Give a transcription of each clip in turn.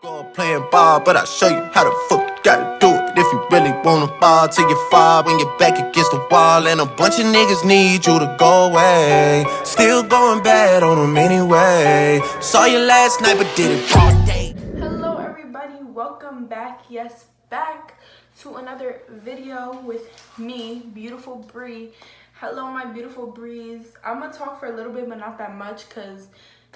Go playing ball, but I'll show you how the fuck gotta do it. If you really wanna ball till you fall when you're back against the wall. And a bunch of niggas need you to go away. Still going bad on them anyway. Saw you last night, but did it all day. Hello everybody, welcome back, yes, back to another video with me, Beautiful Bree. Hello my beautiful Brees. I'm gonna talk for a little bit, but not that much, because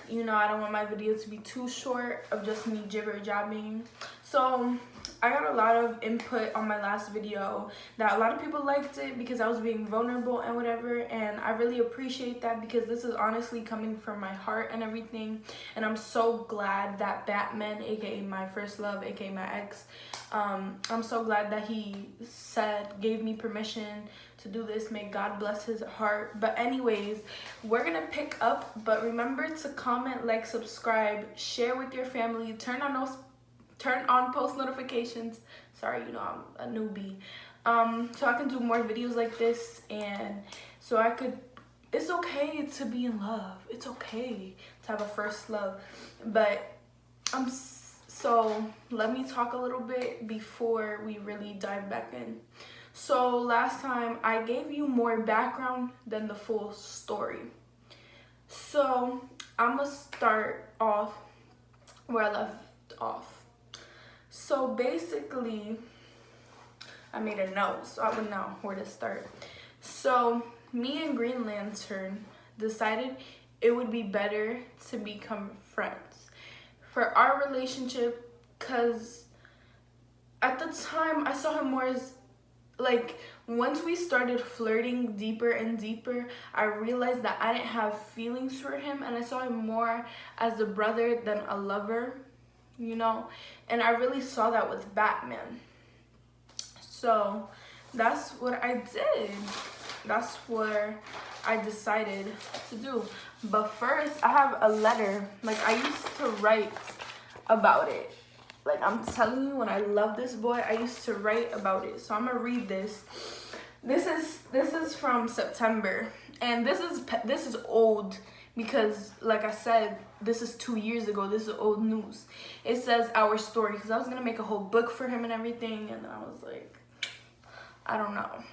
you know I don't want my video to be too short of just me jibber jabbing. So I got a lot of input on my last video that a lot of people liked it because I was being vulnerable and whatever, and I really appreciate that because this is honestly coming from my heart and everything. And I'm so glad that Batman, aka my first love, aka my ex, I'm so glad that he gave me permission to do this. May God bless his heart. But anyways, we're gonna pick up, but remember to comment, like, subscribe, share with your family, turn on post notifications. Sorry, you know, I'm a newbie. So I can do more videos like this, and so it's okay to be in love. It's okay to have a first love. But so let me talk a little bit before we really dive back in. So last time I gave you more background than the full story. So I'm gonna start off where I left off. So basically, I made a note so I would know where to start. So me and Green Lantern decided it would be better to become friends for our relationship, because at the time I saw him more as, like, once we started flirting deeper and deeper, I realized that I didn't have feelings for him, and I saw him more as a brother than a lover, you know. And I really saw that with Batman. So that's what I did. That's what I decided to do. But first, I have a letter. Like, I used to write about it. Like, I'm telling you, when I love this boy, I used to write about it. So I'm gonna read this. This is from September, and this is old because, like I said, this is 2 years ago. This is old news. It says our story, because I was gonna make a whole book for him and everything, and then I was like, I don't know,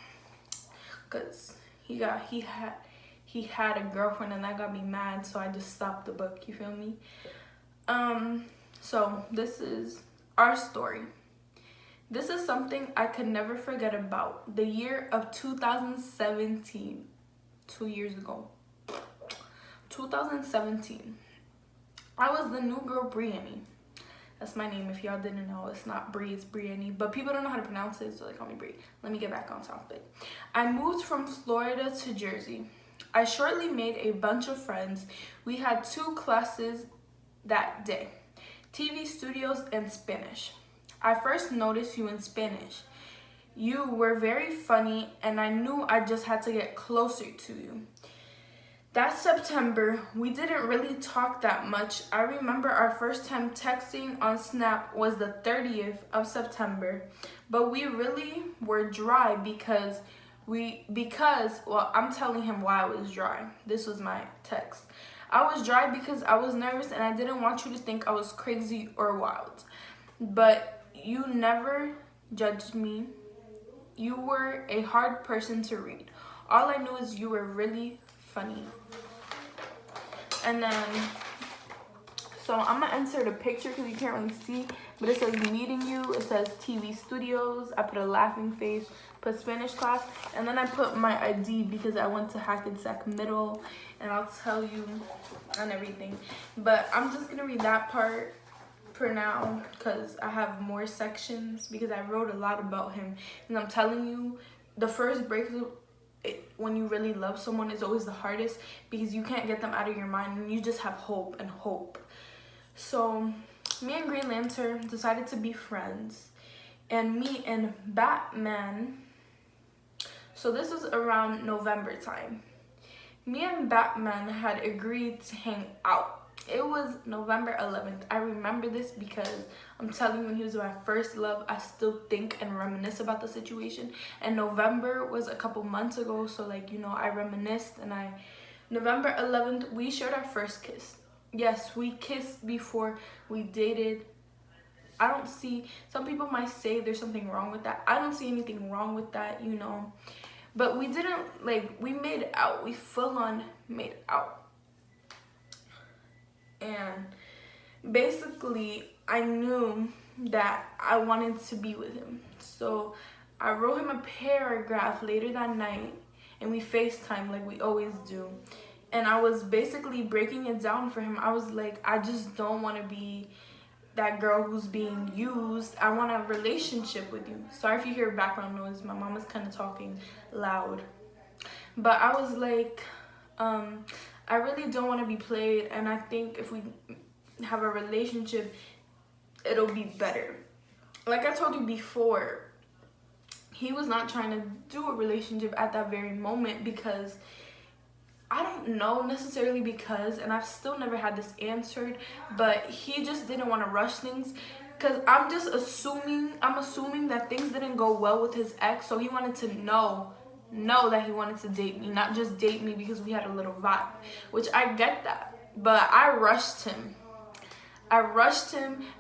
because he had a girlfriend, and that got me mad, so I just stopped the book. You feel me? So this is our story. This is something I could never forget about. The year of 2017, 2 years ago. 2017. I was the new girl Brianny. That's my name. If y'all didn't know, it's not Bree, it's Brianny. But people don't know how to pronounce it, so they call me Bree. Let me get back on topic. I moved from Florida to Jersey. I shortly made a bunch of friends. We had 2 classes that day: TV studios and Spanish. I first noticed you in Spanish. You were very funny, and I knew I just had to get closer to you. That September, we didn't really talk that much. I remember our first time texting on Snap was the 30th of September, but we really were dry because I'm telling him why I was dry. This was my text. I was dry because I was nervous and I didn't want you to think I was crazy or wild. But you never judged me. You were a hard person to read. All I knew is you were really funny. And then, so I'm gonna insert a picture because you can't really see, but it says meeting you, it says TV studios, I put a laughing face, put Spanish class, and then I put my ID because I went to Hackensack Middle, and I'll tell you and everything. But I'm just gonna read that part for now because I have more sections, because I wrote a lot about him. And I'm telling you, the first breakup, when you really love someone, is always the hardest because you can't get them out of your mind and you just have hope and hope. So me and Green Lantern decided to be friends, and me and Batman, so this was around November time, me and Batman had agreed to hang out. It was November 11th. I remember this because I'm telling you, when he was my first love, I still think and reminisce about the situation. And November was a couple months ago, so, like, you know, I reminisced, and November 11th, we shared our first kiss. Yes, we kissed before we dated I don't see, some people might say there's something wrong with that. I don't see anything wrong with that, you know. But we didn't, like, we made out. We full on made out. And basically, I knew that I wanted to be with him. So I wrote him a paragraph later that night, and we FaceTime like we always do. And I was basically breaking it down for him. I was like, I just don't want to be that girl who's being used. I want a relationship with you. Sorry if you hear background noise. My mom is kind of talking loud. But I was like, I really don't want to be played. And I think if we have a relationship, it'll be better. Like I told you before, he was not trying to do a relationship at that very moment because I don't know necessarily because, and I've still never had this answered, but he just didn't want to rush things because I'm assuming that things didn't go well with his ex, so he wanted to know that he wanted to date me, not just date me because we had a little vibe, which I get that, but I rushed him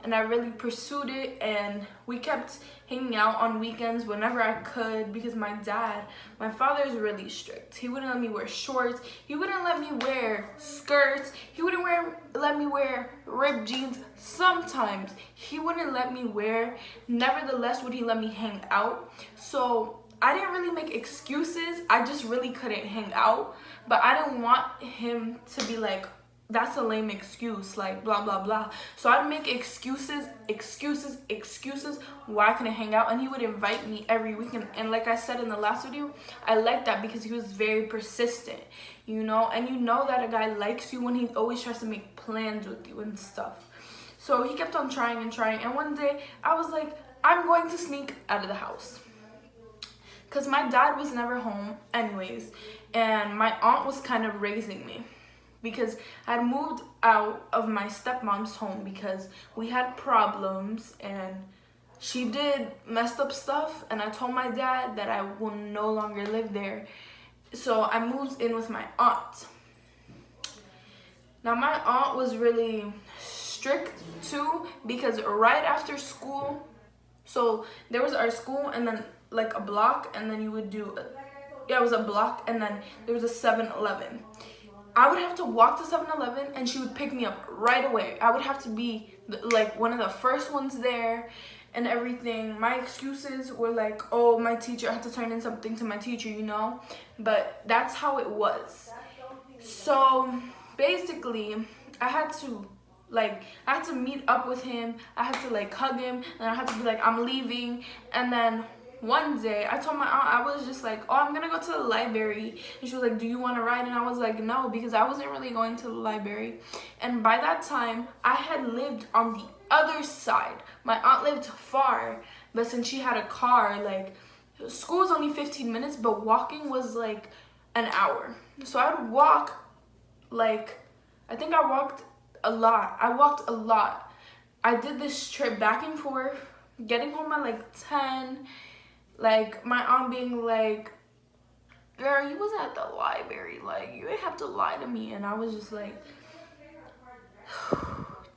and I really pursued it, and we kept hanging out on weekends whenever I could because my father is really strict. He wouldn't let me wear shorts. He wouldn't let me wear skirts. He wouldn't let me wear ripped jeans. Sometimes he wouldn't let me wear. Nevertheless, would he let me hang out? So I didn't really make excuses. I just really couldn't hang out. But I didn't want him to be like, that's a lame excuse, like blah blah blah. So I'd make excuses why I couldn't hang out, and he would invite me every weekend. And like I said in the last video, I liked that because he was very persistent, you know. And you know that a guy likes you when he always tries to make plans with you and stuff. So he kept on trying, and one day I was like, I'm going to sneak out of the house because my dad was never home anyways, and my aunt was kind of raising me, because I had moved out of my stepmom's home because we had problems and she did messed up stuff, and I told my dad that I will no longer live there. So I moved in with my aunt. Now my aunt was really strict too because right after school, so there was our school and then like a block, and then you would do, it was a block, and then there was a 7-Eleven. I would have to walk to 7-Eleven and she would pick me up right away. I would have to be like one of the first ones there and everything. My excuses were like, oh, my teacher, I had to turn in something to my teacher, you know? But that's how it was. So basically, I had to meet up with him. I had to like hug him, and I had to be like, I'm leaving. And then one day I told my aunt, I was just like, oh, I'm gonna go to the library, and she was like, do you want to ride? And I was like, no, because I wasn't really going to the library. And by that time I had lived on the other side. My aunt lived far, but since she had a car, like school was only 15 minutes, but walking was like an hour. So I would walk, like, I think I walked a lot. I did this trip back and forth, getting home at like 10. Like, my aunt being like, girl, you wasn't at the library. Like, you didn't have to lie to me. And I was just like,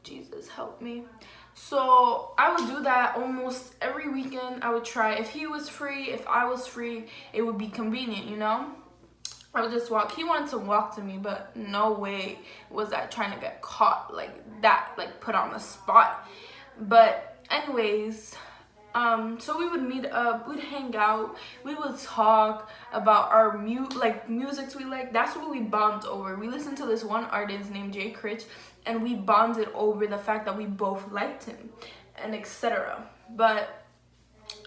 Jesus, help me. So I would do that almost every weekend. I would try. If he was free, if I was free, it would be convenient, you know? I would just walk. He wanted to walk to me, but no way was I trying to get caught like that, like put on the spot. But anyways, so we would meet up, we'd hang out, we would talk about our musics we like. That's what we bonded over. We listened to this one artist named Jay Critch, and we bonded over the fact that we both liked him, and etc. But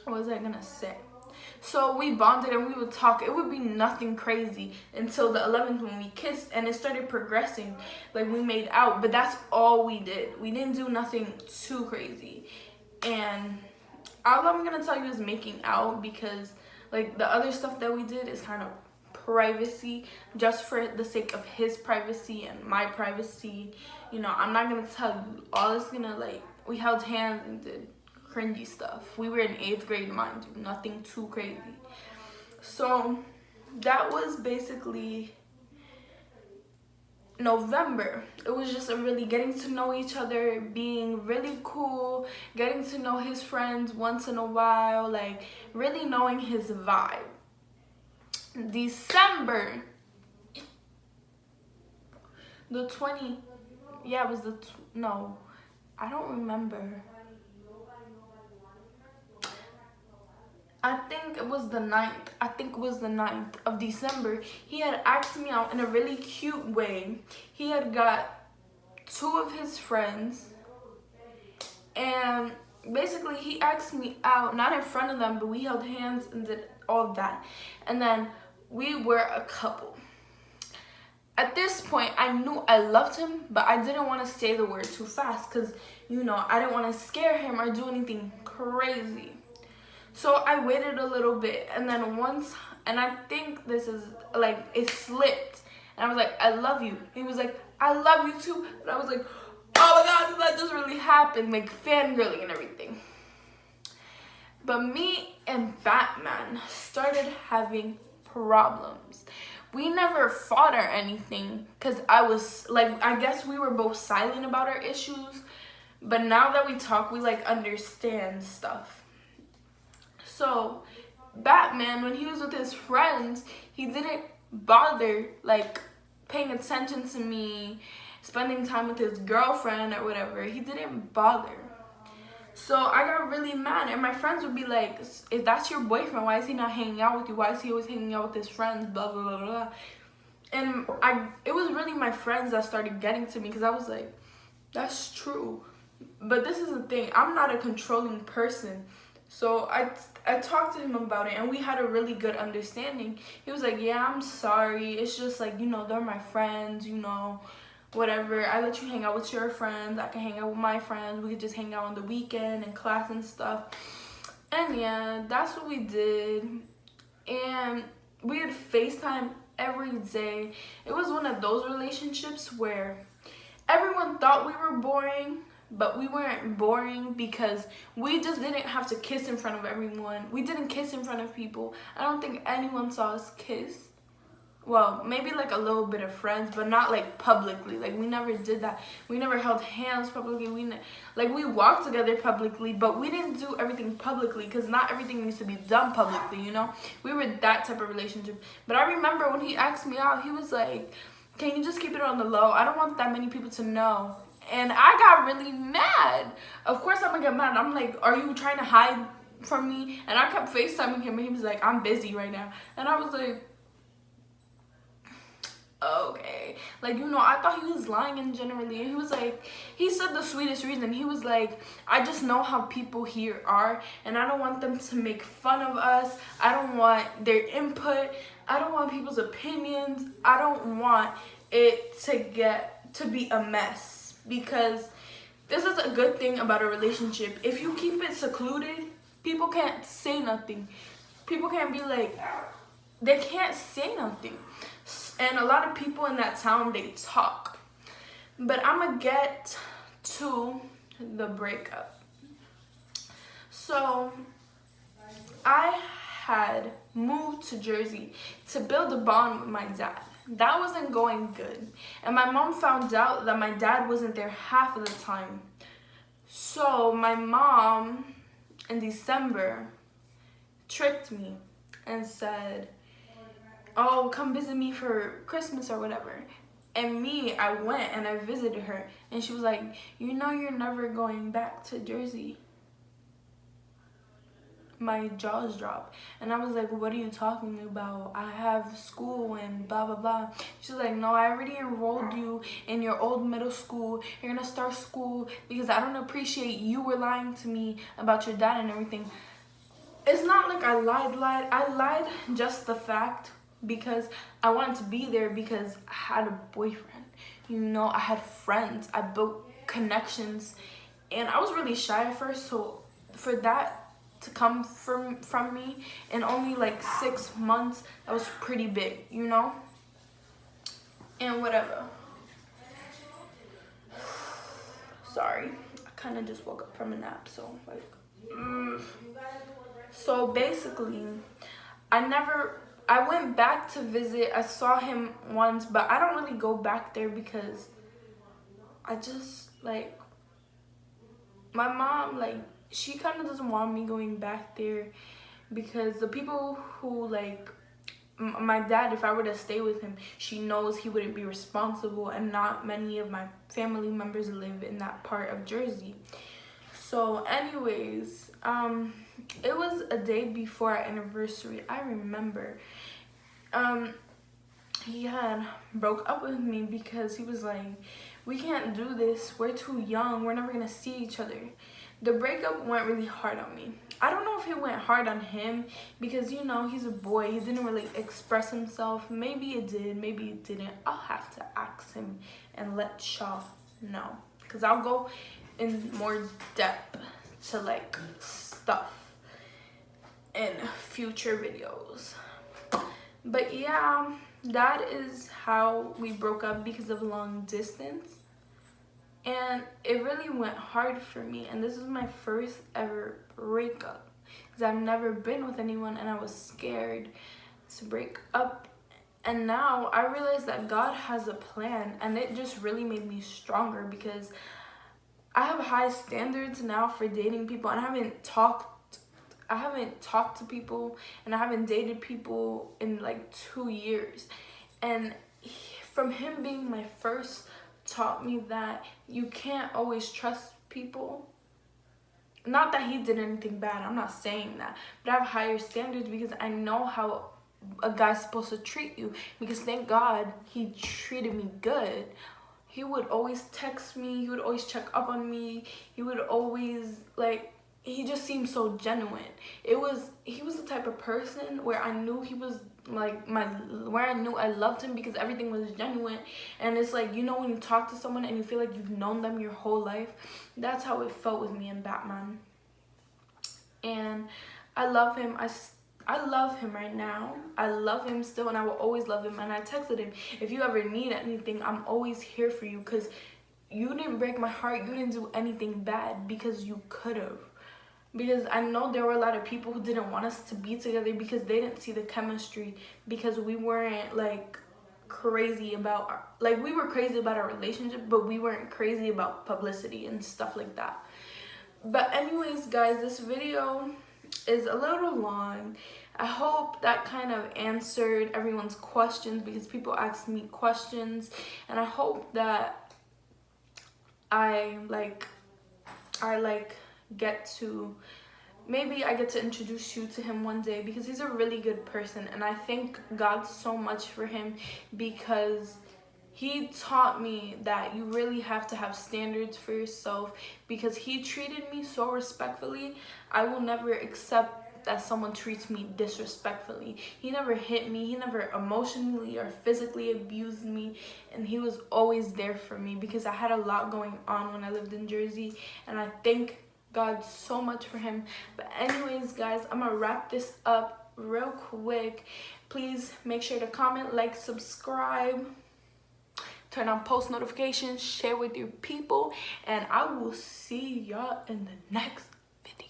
what was I gonna say? So we bonded and we would talk. It would be nothing crazy until the 11th when we kissed, and it started progressing. Like, we made out, but that's all we did. We didn't do nothing too crazy. And all I'm gonna tell you is making out, because like the other stuff that we did is kind of privacy, just for the sake of his privacy and my privacy. You know, I'm not gonna tell you all. It's gonna, like, we held hands and did cringy stuff. We were in 8th grade, mind you, nothing too crazy. So that was basically November, it was just a really getting to know each other, being really cool, getting to know his friends once in a while, like really knowing his vibe. December, the 20, yeah, it was no, I don't remember. I think it was the 9th. I think it was the 9th of December. He had asked me out in a really cute way. He had got 2 of his friends. And basically he asked me out, not in front of them, but we held hands and did all of that. And then we were a couple. At this point, I knew I loved him, but I didn't want to say the word too fast because, you know, I didn't want to scare him or do anything crazy. So I waited a little bit, and then once, and I think this is, like, it slipped. And I was like, I love you. He was like, I love you too. And I was like, oh my God, that just really happened. Like, fangirling and everything. But me and Batman started having problems. We never fought or anything, because I was, like, I guess we were both silent about our issues. But now that we talk, we, like, understand stuff. So, Batman, when he was with his friends, he didn't bother, like, paying attention to me, spending time with his girlfriend or whatever. He didn't bother. So, I got really mad, and my friends would be like, if that's your boyfriend, why is he not hanging out with you? Why is he always hanging out with his friends? Blah, blah, blah, blah. And it was really my friends that started getting to me, because I was like, that's true. But this is the thing. I'm not a controlling person. So I talked to him about it, and we had a really good understanding. He was like, yeah, I'm sorry. It's just like, you know, they're my friends, you know, whatever. I let you hang out with your friends. I can hang out with my friends. We could just hang out on the weekend and class and stuff. And yeah, that's what we did. And we had FaceTime every day. It was one of those relationships where everyone thought we were boring, but we weren't boring because we just didn't have to kiss in front of everyone. We didn't kiss in front of people. I don't think anyone saw us kiss. Well, maybe like a little bit of friends, but not like publicly. Like we never did that. We never held hands publicly. We walked together publicly, but we didn't do everything publicly because not everything needs to be done publicly, you know? We were that type of relationship. But I remember when he asked me out, he was like, can you just keep it on the low? I don't want that many people to know. And I got really mad. Of course I'm gonna get mad. I'm like, are you trying to hide from me? And I kept FaceTiming him, and he was like, I'm busy right now. And I was like, okay. Like, you know, I thought he was lying in generally. And he was like, he said the sweetest reason. He was like, I just know how people here are, and I don't want them to make fun of us. I don't want their input. I don't want people's opinions. I don't want it to be a mess. Because this is a good thing about a relationship. If you keep it secluded, people can't say nothing. People can't be like, they can't say nothing. And a lot of people in that town, they talk. But I'm going to get to the breakup. So, I had moved to Jersey to build a bond with my dad. That wasn't going good. And my mom found out that my dad wasn't there half of the time. So my mom, in December, tricked me and said, oh, come visit me for Christmas or whatever. And I went and I visited her. And she was like, you know you're never going back to Jersey. My jaws dropped, and I was like, what are you talking about? I have school and blah blah blah. She's like, no, I already enrolled you in your old middle school. You're gonna start school because I don't appreciate you were lying to me about your dad and everything. It's not like I lied. I lied just the fact because I wanted to be there because I had a boyfriend. You know, I had friends. I built connections, and I was really shy at first. So for that to come from me in only like 6 months, that was pretty big, you know? And whatever. Sorry, I kind of just woke up from a nap, so like So basically, I never I went back to visit. I saw him once, but I don't really go back there because I just, like, my mom, like, she kind of doesn't want me going back there because the people who, like, my dad, if I were to stay with him, she knows he wouldn't be responsible, and not many of my family members live in that part of Jersey. So anyways, it was a day before our anniversary. I remember he had broke up with me because he was like, we can't do this, we're too young, we're never gonna see each other. The breakup went really hard on me. I don't know if it went hard on him because, you know, he's a boy, he didn't really express himself. Maybe it did, maybe it didn't. I'll have to ask him and let y'all know, because I'll go in more depth to, like, stuff in future videos. But yeah, that is how we broke up, because of long distance. And it really went hard for me, and this is my first ever breakup because I've never been with anyone, and I was scared to break up. And now I realize that God has a plan, and it just really made me stronger because I have high standards now for dating people, and I haven't talked to people, and I haven't dated people in like 2 years. And from him being my first, taught me that you can't always trust people. Not that he did anything bad, I'm not saying that, but I have higher standards because I know how a guy's supposed to treat you, because thank God he treated me good. He would always text me, he would always check up on me, he would always, like, he just seemed so genuine. He was the type of person where I knew he was like where I knew I loved him because everything was genuine. And it's like, you know, when you talk to someone and you feel like you've known them your whole life, that's how it felt with me and Batman. And I love him. I love him right now. I love him still, and I will always love him. And I texted him, if you ever need anything, I'm always here for you, because you didn't break my heart, you didn't do anything bad, because you could have. Because I know there were a lot of people who didn't want us to be together because they didn't see the chemistry, because we weren't like crazy about we were crazy about our relationship, but we weren't crazy about publicity and stuff like that. But anyways, guys, this video is a little long. I hope that kind of answered everyone's questions, because people asked me questions, and I hope that I get to introduce you to him one day, because he's a really good person. And I thank God so much for him, because he taught me that you really have to have standards for yourself, because he treated me so respectfully. I will never accept that someone treats me disrespectfully. He never hit me, he never emotionally or physically abused me, and he was always there for me, because I had a lot going on when I lived in Jersey, and I thank God so much for him. But anyways, guys, I'm gonna wrap this up real quick. Please make sure to comment, like, subscribe, turn on post notifications, share with your people, and I will see y'all in the next video.